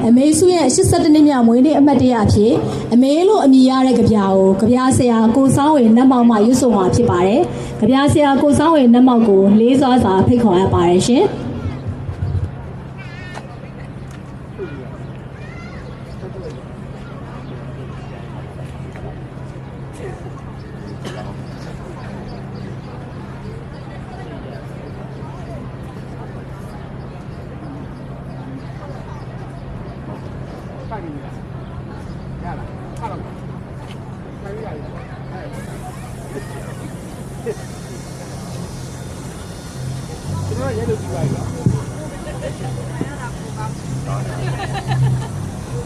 အမေစုရဲ့82နှစ်မြောက်မွေးနေ့အမှတ်တရအဖြစ်အမေလို့အမည်ရတဲ့ကြပြာကိုကြပြာဆရာကိုစောင်းဝေနတ်မောင်မှရွတ်ဆိုမှာဖြစ်ပါတယ်ကြပြာဆရာကိုစောင်းဝေနတ်မောင်ကိုလေးစွာစွာဖိတ်ခေါ်ရပါတယ်ရှင်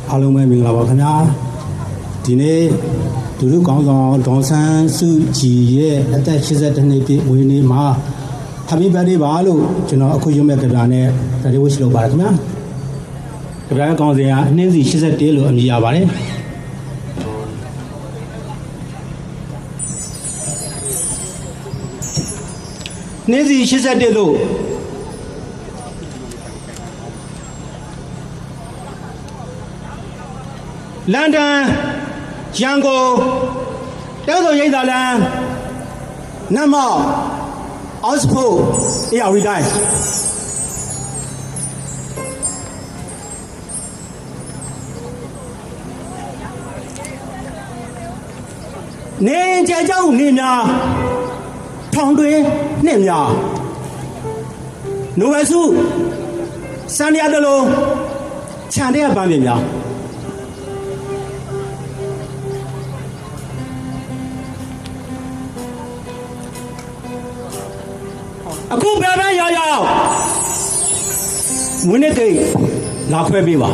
အားလုံးပဲမင်္ဂလာပါခင်ဗျာဒီနေ့ဒုလူကောင်းဆောင်ဒေါ်ဆန်းစုကြည်ရဲ့အသက်82နှစ်ပြည့်မွေးနေ့မှာ Happy Birthday ပါလို့ကျွန်တော်အခုရုံးမဲ့ကြပြနဲ့ Birthday wish လုပ်ပါတယ်ခင်ဗျာကြပြကောင်းစဉ်ကနှင်းစီ81လို့အမည်ရပါတယ်နှင်းစီ81လို့လန်ဒန်ရန်ကုန်တဲတော်ရိပ်သာလန်နတ်မောက်အောက်စဖို့အေးရီတိုင်းနေကြကြောက်နေများထောင်တွင်နှင့်များနိုဝယ်စုစံရတလုံးခြံတဲ့ပန်းပြင်းများအခုဘယ်ပဲရောက်ဝင်းနေကိလာခွဲပေးပါ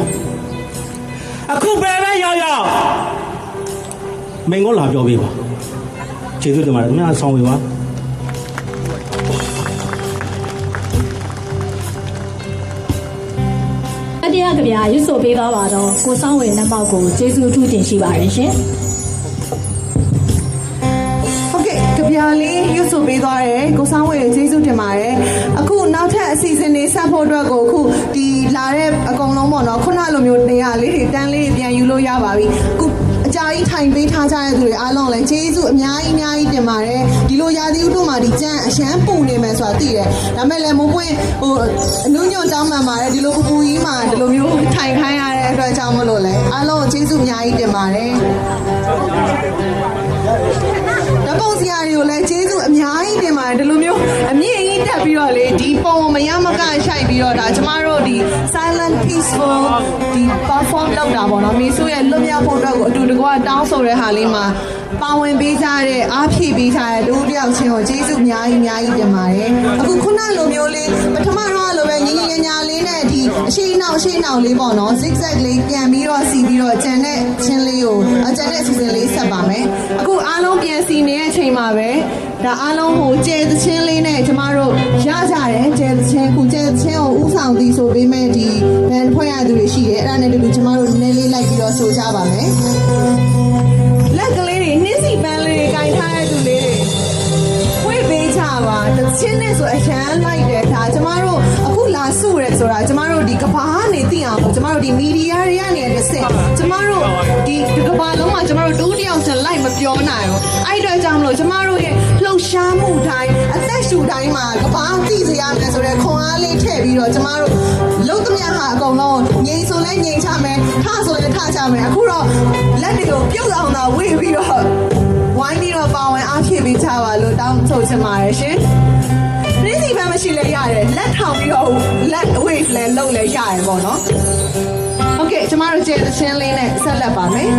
အခုဘယ်ပဲရောက်မင်းကလာပြောပေးပါကျေးဇူးတင်ပါတယ်ခင်ဗျာဆောင်းဝေပါတရားကြပြရွတ်ဆိုပေးသွားပါတော့ကိုစောင်းဝေနတ်မောက်ကိုကျေးဇူးအထူးတင်ရှိပါတယ်ရှင်ကြပြာလေးရွတ်ဆိုပေးသွားတယ်ကိုစောင်းဝေကျေးဇူးတင်ပါတယ်အခုနောက်ထပ်အစီအစဉ်တွေဆက်ဖို့အတွက်ကိုအခုဒီလာတဲ့အကုန်လုံးပေါ့နော်ခုနလိုမျိုးနေရာလေးတွေတန်းလေးတွေပြန်ယူလို့ရပါပြီအခုအကြာကြီးထိုင်ပေးထားကြတဲ့သူတွေအားလုံးလည်းကျေးဇူးအများကြီးတင်ပါတယ်ဒီလိုရာသီဥတုမှာဒီကြမ်းအရန်ပူနေမယ်ဆိုတာသိတယ်ဒါပေမဲ့လည်းမိုးပွင့်အနုညွန့်တောင်းမှန်ပါတယ်ဒီလိုပူကြီးမှာဒီလိုမျိုးထိုင်ခိုင်းရတဲ့အတွက်ကြောင့်မလို့လဲအားလုံးကျေးဇူးအများကြီးတင်ပါတယ်ဓပုံစရာတွေကိုလည်းကျေးဇူးအများကြီးတင်ပါတယ်ဒီလိုမျိုးအမြင့်ကြီးတက်ပြီးတော့လေဒီပုံမရမကရှိုက်ပြီးတော့ဒါကျမတို့ဒီ silent peaceful ဒီ perform လုပ်တာပေါ့နော်မိဆိုရဲ့လွတ်မြောက်ဖို့အတွက်ကိုအတူတကွတောင်းဆိုတဲ့ဟာလေးမှာပါဝင်ပေးကြတဲ့အားဖြည့်ပေးကြတဲ့လူတယောက်ချင်းကိုကျေးဇူးအများကြီးတင်ပါတယ်အခုခုနလိုမျိုးလေးပထမတော့လိုပဲညီညီညာလေးနဲ့ဒီအရှိနောက်လေးပေါ့နော် zigzag လေးပြန်ပြီးတော့စီပြီးတော့ကျန်တဲ့ချင်းလေးကိုကျန်တဲ့အစီအစဉ်လေးဆက်ပါမယ်အခုအားလုံးပြန်စီနေတဲ့အချိန်မှာပဲဒါအားလုံးကိုကျဲသချင်းလေးနဲ့ကျမတို့ရကြတယ်ကျဲသချင်းကိုဥဆောင်သည်ဆိုပေးမဲ့ဒီဘန်ဖွဲ့ရသူတွေရှိတယ်အဲ့ဒါနဲ့တူကျမတို့နည်းနည်းလေးလိုက်ပြီးတော့ဆိုကြပါမယ်လက်ကလေးတွေနှင်းစီပန်းလေးတွေခြင်ထားတဲ့သူလေးတွေဝေးပေးကြပါတချင်းနဲ့ဆိုအရန်လိုက်တယ်ဒါကျမတို့အခုလာစုရဲဆိုတာကျမတို့ဒီကဘာကနေသိအောင်ကျမတို့ဒီမီဒီယာတွေကနေတစ်ဆင့်ကျမတို့ဒီကဘာလုံးမှာကျမတို့ဒုတိယဆန်လိုက်မပြောနိုင်ဘူးအဲ့အတွက်ကြောင့်မလို့ကျမတို့ရဲ့လှုပ်ရှားမှုတိုင်းအသက်ရှူတိုင်းမှာကဘာသိစေရမယ်ဆိုတဲ့ခွန်အားလေးထည့်ပြီးတော့ကျမတို့လုံးသမျှဟာအကုန်လုံးငြိမ်ဆိုလဲငြိမ်ချမယ်ထဆိုလဲထချမယ်အခုတော့လက်တွေကိုပြုတ်အောင်သာဝေးပြီးတော့ဝိုင်းပြီးတော့ပါဝင်အားဖြည့်ပေးကြပါလို့တောင်းဆိုချင်ပါတယ်ရှင်နှင်းစီပန်းမရှိလဲရတယ်လက်ထောင်ပြီးတော့လက် wave လဲလုပ်လဲရတယ်ပေါ့နော်ဟုတ်ကဲ့ကျမတို့ကျဲသချင်းလေးနဲ့ဆက်လက်ပါမယ်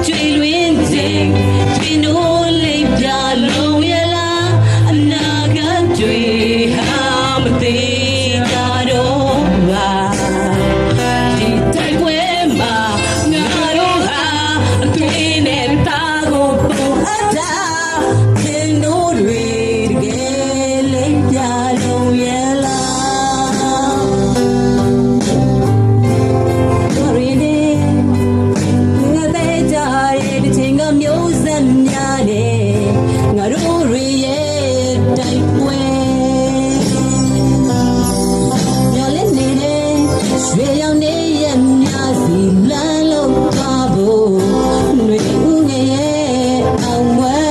ကျွေလွင်ချိန်ကျွေနိုးလေးပြလုံးရလားအနာကကျွေဟာမသေးကြတော့ပါဒီတိုက်ပွဲမှာငါတို့ဟာအသွေးနဲ့တာကိုပုံအပ်တာသင်တို့တွေတကယ်လေးပြလုံးရလားမျိုးစံများတယ်ငါတို့ရဲ့တိုက်ပွဲညလည်းနေတယ်ရွှေရောင်နေရများစီလမ်းလုံးသွားဖို့ຫນွေဦးငယ်ရဲ့အောင်ဝဲ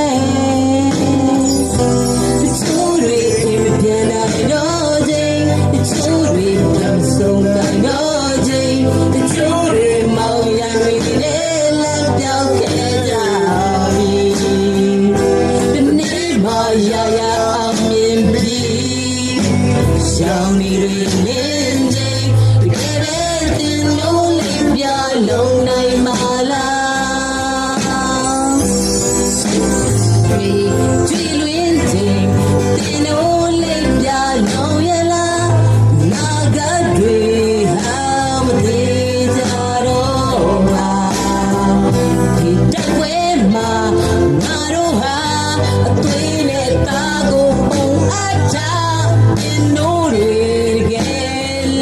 တချို့တွေအိမ်မပြန်နိုင်တော့ချိန်တချို့တွေပြန်ဆုံးတိုင်းတော့ချိန်တချို့တွေမောင်ရံတွေနဲ့လမ်းပြောင်းခဲ့ကြရာရာအောင်မြင်ပြီးရှောင်းနေရင်းချင်းတကယ်ပဲတင်လို့လေးပြလုံးနိုင်မလားကြည်လွင်ချင်းတင်လို့လေးပြလုံးရလားနာဂတ်တွေဟာမသေးကြတော့ပါဒီတက်ဝဲမှာငါတို့ဟာအသွေးနဲ့တာကိုပုံအပ်တာအင်းတို့တွေက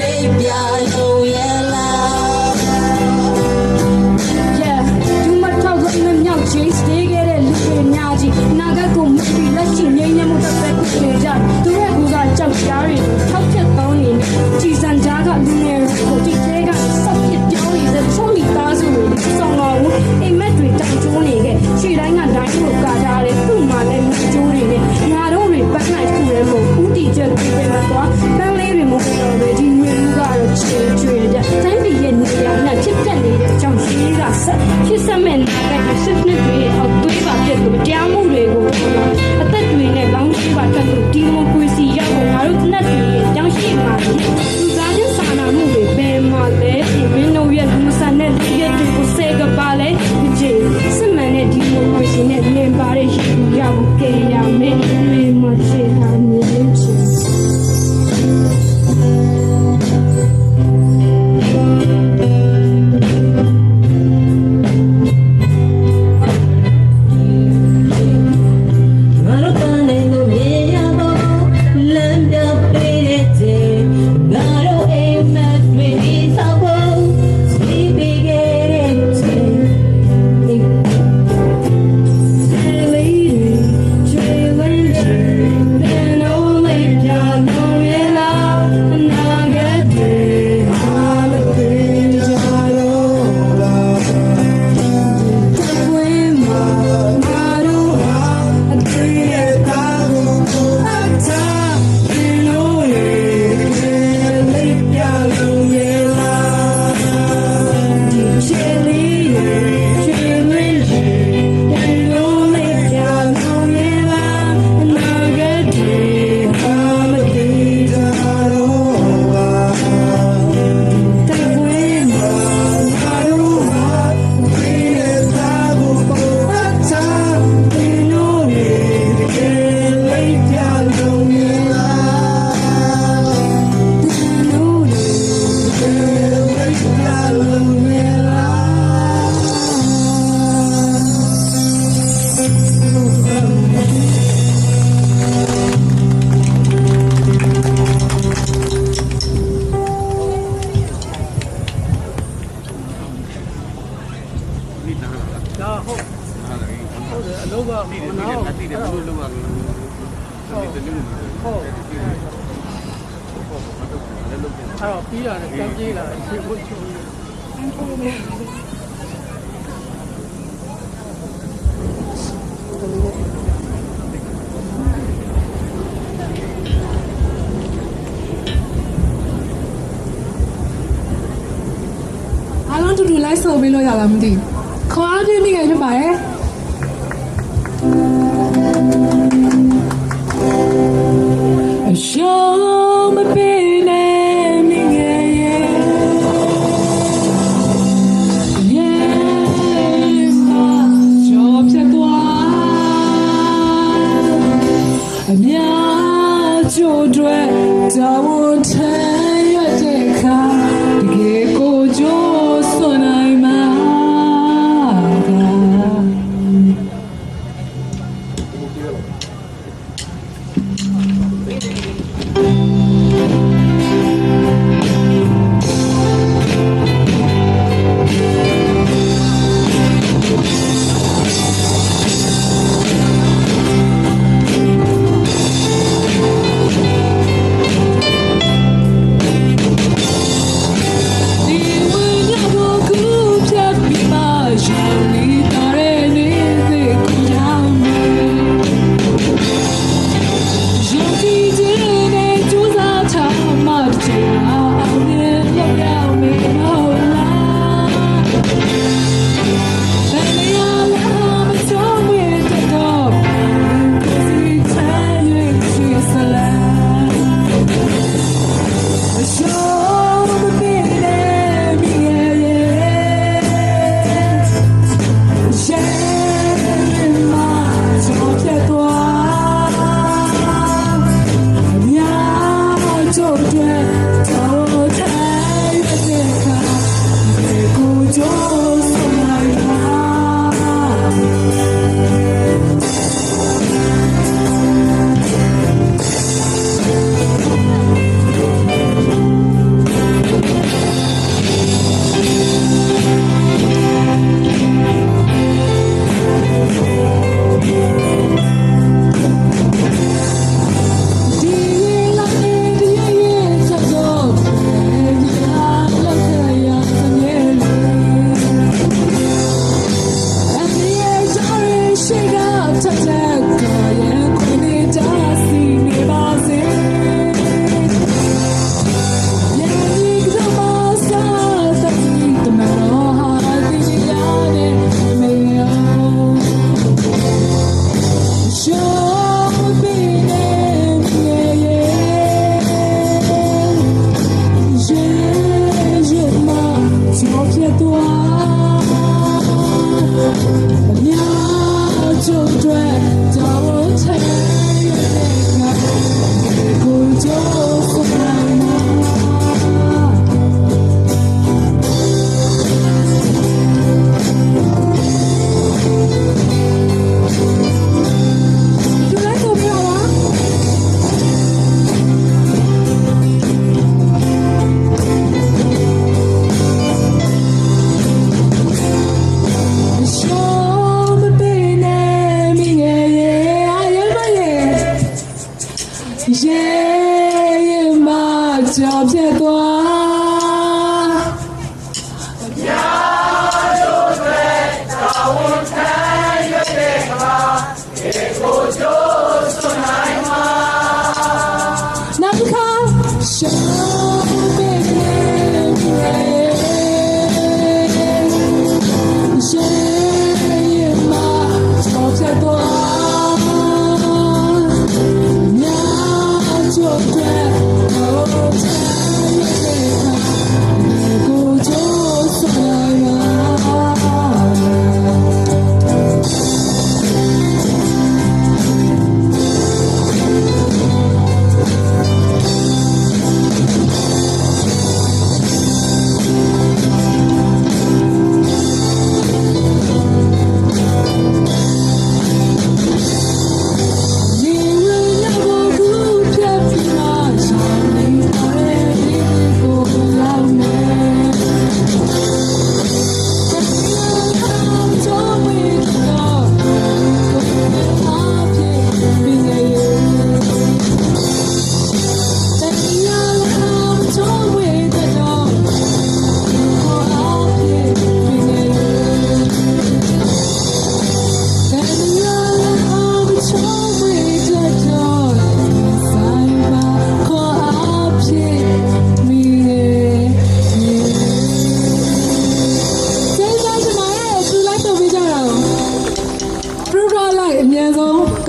လေးပြလုံးရလား Yeah ဒီမှာထောက်ကနေမြောက်ချင်းစတေးခဲ့တဲ့လူတွေများကြီးနာဂတ်ကိုမပြီးလက်ရှိငိမ့်နေမှုတစ်ဖက်ကိုနေကြသူရဲ့ကူကကြောက်ကြားတွေထောက်ချက်ကောင်းနေကြည်စံကြားကလူငယ်တွေကိုဒီထဲကစောက်ပြပြောင်းနေတဲ့ချုံလီသားစုတွေစောင်းအောင်အိမ်မက်တွေတောင်ကျိုးနေခဲ့ခြေတိုင်းကတိုင်းကိုကာထားတယ်သူ့မှာလည်းမြေကျိုးတွေနဲ့ငါတို့တွေပတ်နိုင်ခုရဲမို့ဦးတီချက်ပြေးပဲမှာသွားတန်းလေးတွေမဟုတ်တော့ပဲဒီငွေလူကတော့ချေချွေကြတိုင်းပြည်ရဲ့နေရာနဲ့ဖြစ်တတ်နေတဲ့အကြောင်းရှိကဆက်ဖြစ်စမဲ့နာကစစ်နှစ်တွေအောက်သွေးပါပြက်လို့တရားမှုတွေကိုအသက်တွေနဲ့လောင်းရှိပါတက်လို့ဒီမိုကရေစီရောက်ဖို့ငါတို့နှစ်တွေရဲ့အကြောင်းရှိမှာလူသားချင်းစာနာမှုတွေဘယ်မှာလဲဒီမင်းတို့ရဲ့လူဆန်တဲ့လူရဲ့တွေကိုစေကပါလဲဒီကျေစစ်မှန်တဲ့ဒီမိုကရေစီနဲ့နေပါတဲ့ရှိရဖို့ကြရမယ်ဒီမှာချေတာနေချင်ပြီးတာနဲ့ကြောက်ပြေးလာတယ်ရှေ့ဖို့ချိုးအားလုံးတူတူလိုက်ဆိုပေးလို့ရလားမသိခေါ်အားပြမိခဲ့ဖြစ်ပါတယ်အရှောင်းမပေးနဲ့မိငယ်ရဲ့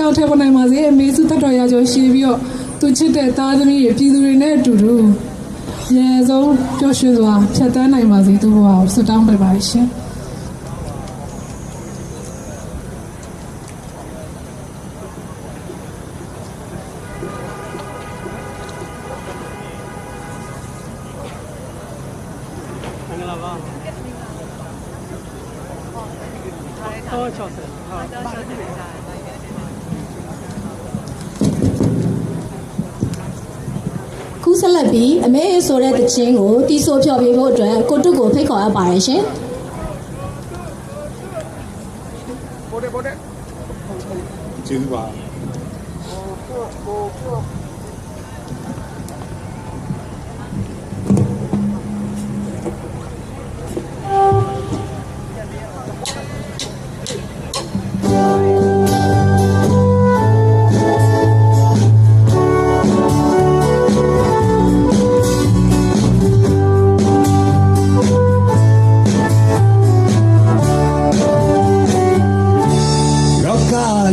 ကောက်ထည့်ပေါ်နိုင်ပါစေအမေစုသက်တော်ရကျော်ရှိပြီးတော့သူချစ်တဲ့သားသမီးတွေပြည်သူတွေနဲ့အတူတူရဲဆုံးပျော်ရွှင်စွာဖြတ်သန်းနိုင်ပါစေသူ့ဘဝကိုဆုတောင်းပေးပါရှင်ခုဆက်လက်ပြီးအမေဆိုတဲ့တခြင်းကိုတီးဆိုဖျော်ပြဖို့အတွက်ကိုတုကိုဖိတ်ခေါ်အပ်ပါတယ်ရှင်ကျေးဇူးပါ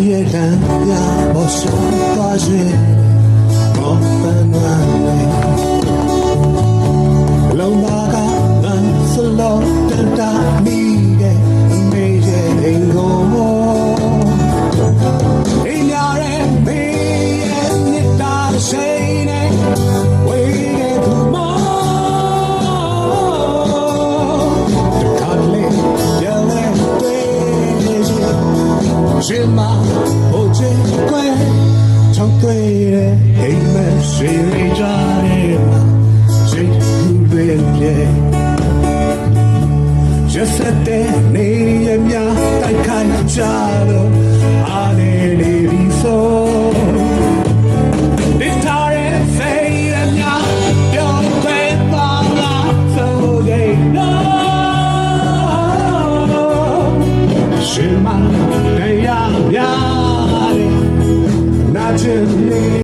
夜淡呀，我想挂睡，我奔暖泪，龙巴嘎南斯罗等大米给没人过，一家人没人你打谁呢？为了图梦，看嘞，眼泪对着。是吗？我最贵，唱对的，黑门谁会抓的吗？谁不对的？这是的，你也苗带开家了，阿内里比索。你他人谁人呀？有会帮啊，走给了。是吗？那样呀，那真。